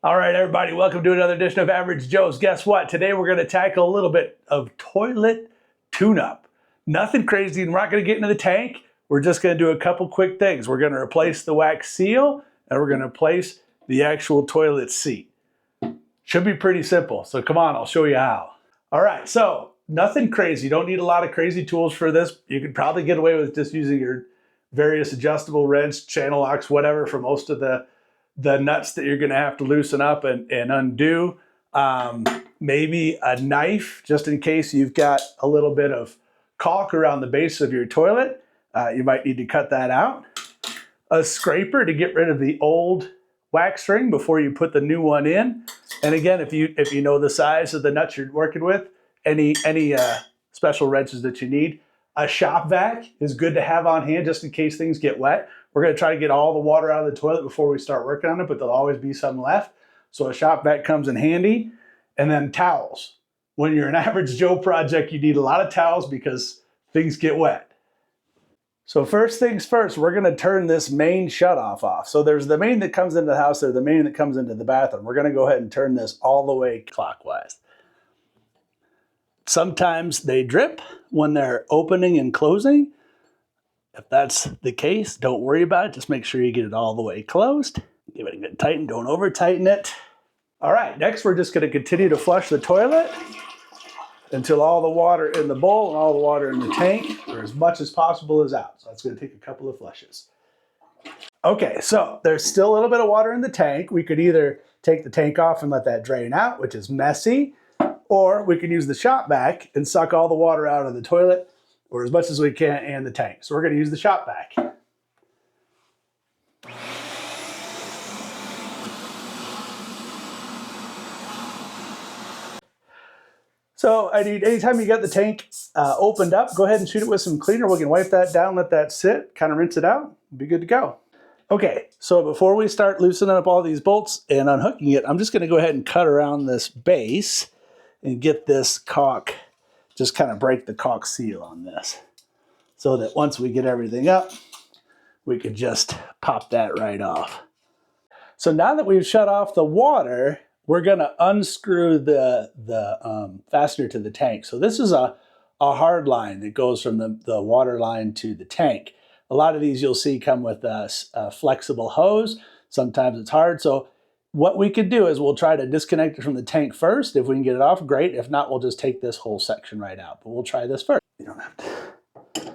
All right, everybody, welcome to another edition of Average Joe's. Guess what? Today we're going to tackle a little bit of toilet tune-up. Nothing crazy, and we're not going to get into the tank. We're just going to do a couple quick things. We're going to replace the wax seal, and we're going to replace the actual toilet seat. Should be pretty simple, so come on, I'll show you how. All right, so nothing crazy. You don't need a lot of crazy tools for this. You could probably get away with just using your various adjustable wrench, channel locks, whatever, for most of the nuts that you're going to have to loosen up and undo. Maybe a knife, just in case you've got a little bit of caulk around the base of your toilet. You might need to cut that out. A scraper to get rid of the old wax ring before you put the new one in. And again, if you know the size of the nuts you're working with, any special wrenches that you need. A shop vac is good to have on hand just in case things get wet. We're going to try to get all the water out of the toilet before we start working on it, but there'll always be some left. So a shop vac comes in handy. And then towels. When you're an Average Joe project, you need a lot of towels because things get wet. So first things first, we're going to turn this main shutoff off. So there's the main that comes into the house, there's the main that comes into the bathroom. We're going to go ahead and turn this all the way clockwise. Sometimes they drip when they're opening and closing. If that's the case, don't worry about it. Just make sure you get it all the way closed. Give it a good tighten, don't over tighten it. All right, next we're just going to continue to flush the toilet until all the water in the bowl and all the water in the tank, or as much as possible, is out. So that's going to take a couple of flushes. Okay, so there's still a little bit of water in the tank. We could either take the tank off and let that drain out, which is messy, or we can use the shop vac and suck all the water out of the toilet, or as much as we can, and the tank. So we're going to use the shop vac. So anytime you got the tank opened up, go ahead and shoot it with some cleaner. We can wipe that down, let that sit, kind of rinse it out, be good to go. Okay, so before we start loosening up all these bolts and unhooking it, I'm just going to go ahead and cut around this base and get this caulk, just kind of break the caulk seal on this, so that once we get everything up, we could just pop that right off. So now that we've shut off the water, we're going to unscrew the fastener to the tank. So this is a hard line that goes from the water line to the tank. A lot of these you'll see come with a flexible hose. Sometimes it's hard. So what we could do is we'll try to disconnect it from the tank first. If we can get it off, great. If not, we'll just take this whole section right out. But we'll try this first. You don't have to.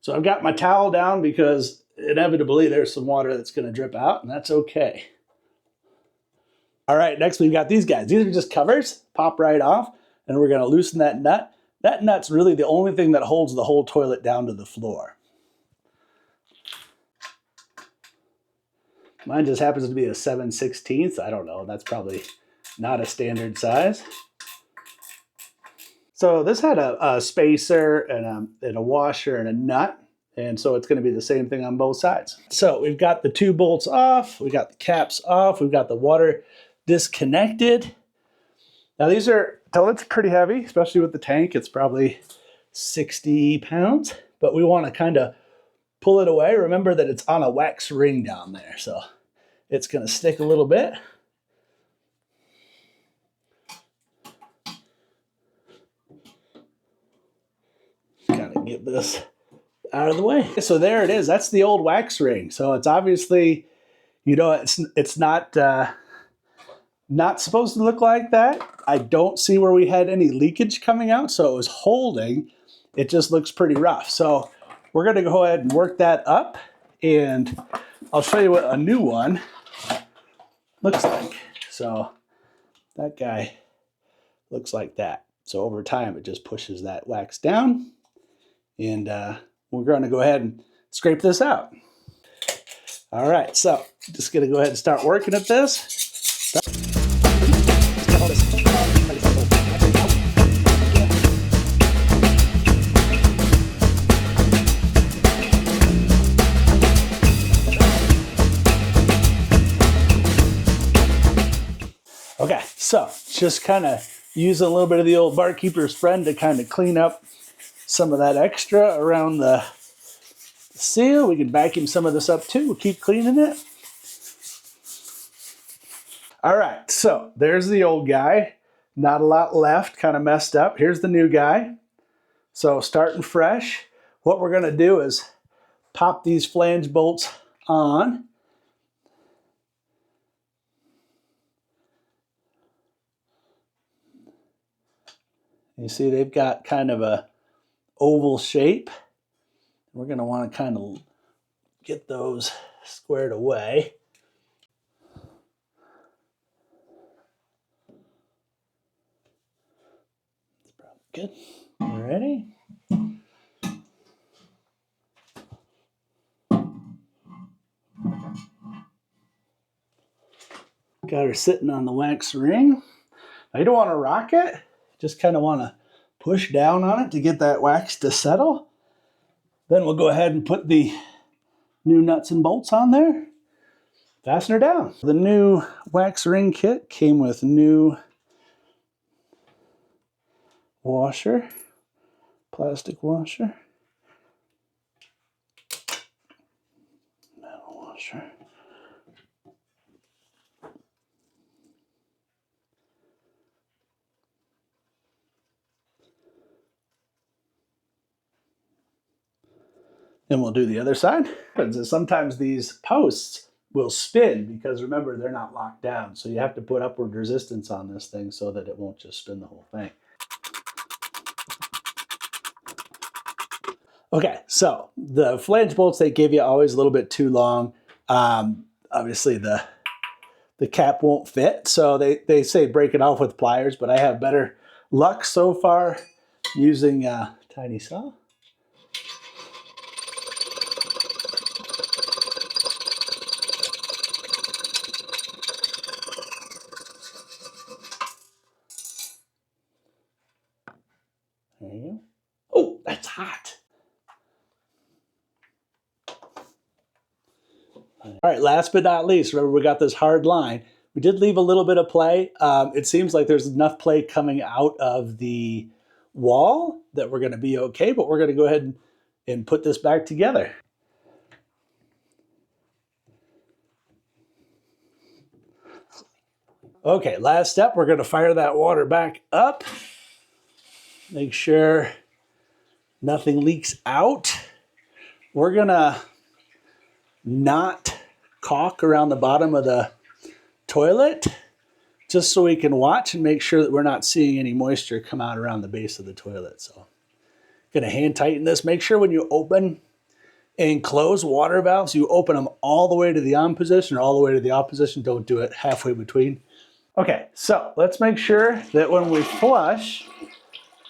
So I've got my towel down because inevitably there's some water that's going to drip out, and that's okay. All right, next we've got these guys. These are just covers, pop right off, and we're going to loosen that nut. That nut's really the only thing that holds the whole toilet down to the floor. Mine just happens to be a 7/16. I don't know, that's probably not a standard size. So this had a spacer and a washer and a nut. And so it's going to be the same thing on both sides. So we've got the two bolts off. We've got the caps off. We've got the water disconnected. Now these toilet's pretty heavy, especially with the tank. It's probably 60 pounds. But we want to kind of pull it away. Remember that it's on a wax ring down there. So it's going to stick a little bit. Kind of get this out of the way. So there it is. That's the old wax ring. So it's obviously, it's not supposed to look like that. I don't see where we had any leakage coming out, so it was holding. It just looks pretty rough. So we're going to go ahead and work that up, and I'll show you what a new one looks like. So that guy looks like that. So over time, it just pushes that wax down, and we're going to go ahead and scrape this out. All right, so just going to go ahead and start working at this. Okay, so just kind of using a little bit of the old barkeeper's friend to kind of clean up some of that extra around the seal. We can vacuum some of this up too. We'll keep cleaning it. All right, so there's the old guy. Not a lot left, kind of messed up. Here's the new guy. So starting fresh, what we're gonna do is pop these flange bolts on. You see they've got kind of a oval shape. We're gonna wanna kind of get those squared away. That's probably good. Ready? Got her sitting on the wax ring. Now you don't want to rock it. Just kind of want to push down on it to get that wax to settle. Then we'll go ahead and put the new nuts and bolts on there. Fasten her down. The new wax ring kit came with new washer, plastic washer, metal washer. And we'll do the other side. Sometimes these posts will spin because remember, they're not locked down. So you have to put upward resistance on this thing so that it won't just spin the whole thing. Okay, so the flange bolts they give you are always a little bit too long. Obviously the cap won't fit. So they say break it off with pliers, but I have better luck so far using a tiny saw. There you go. Oh, that's hot. All right, last but not least, remember we got this hard line. We did leave a little bit of play. It seems like there's enough play coming out of the wall that we're gonna be okay, but we're gonna go ahead and put this back together. Okay, last step, we're gonna fire that water back up. Make sure nothing leaks out. We're gonna not caulk around the bottom of the toilet just so we can watch and make sure that we're not seeing any moisture come out around the base of the toilet. So gonna hand tighten this. Make sure when you open and close water valves, you open them all the way to the on position or all the way to the off position. Don't do it halfway between. Okay, so let's make sure that when we flush,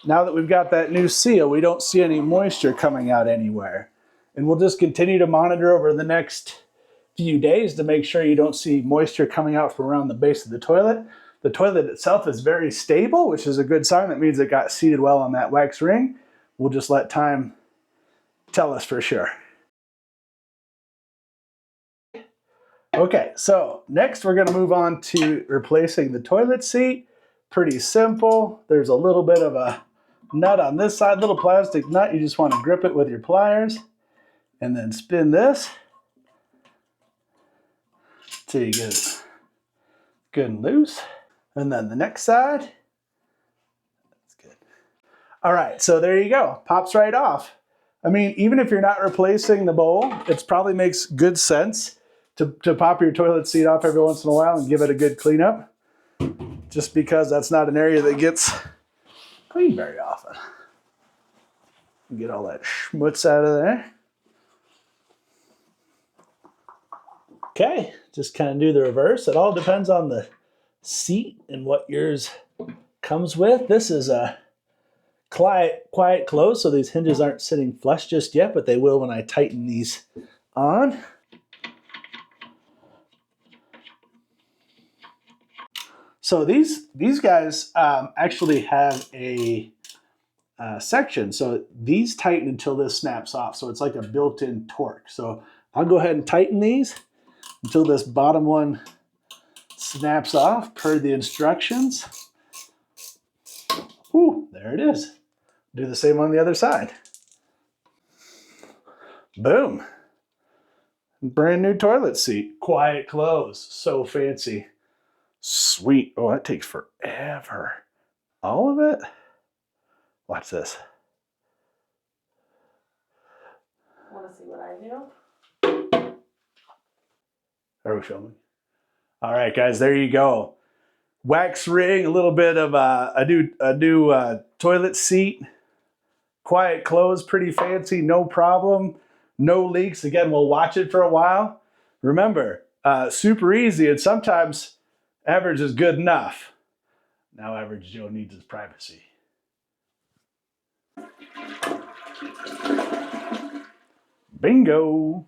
now that we've got that new seal, we don't see any moisture coming out anywhere. And we'll just continue to monitor over the next few days to make sure you don't see moisture coming out from around the base of the toilet. The toilet itself is very stable, which is a good sign. That means it got seated well on that wax ring. We'll just let time tell us for sure. Okay, so next we're gonna move on to replacing the toilet seat. Pretty simple. There's a little bit of a nut on this side, little plastic nut. You just wanna grip it with your pliers and then spin this till you get it good and loose. And then the next side. That's good. All right, so there you go. Pops right off. I mean, even if you're not replacing the bowl, it probably makes good sense to pop your toilet seat off every once in a while and give it a good cleanup, just because that's not an area that gets cleaned very often. Get all that schmutz out of there. Okay, just kind of do the reverse. It all depends on the seat and what yours comes with. This is a quiet close, so these hinges aren't sitting flush just yet, but they will when I tighten these on. So these guys actually have a section. So these tighten until this snaps off. So it's like a built-in torque. So I'll go ahead and tighten these until this bottom one snaps off per the instructions. Ooh, there it is. Do the same on the other side. Boom. Brand new toilet seat. Quiet close. So fancy. Sweet. Oh, that takes forever. All of it? Watch this. Want to see what I do? Are we filming? All right, guys, there you go. Wax ring, a little bit of a new toilet seat. Quiet close, pretty fancy, no problem. No leaks. Again, we'll watch it for a while. Remember, super easy, and sometimes average is good enough. Now Average Joe needs his privacy. Bingo.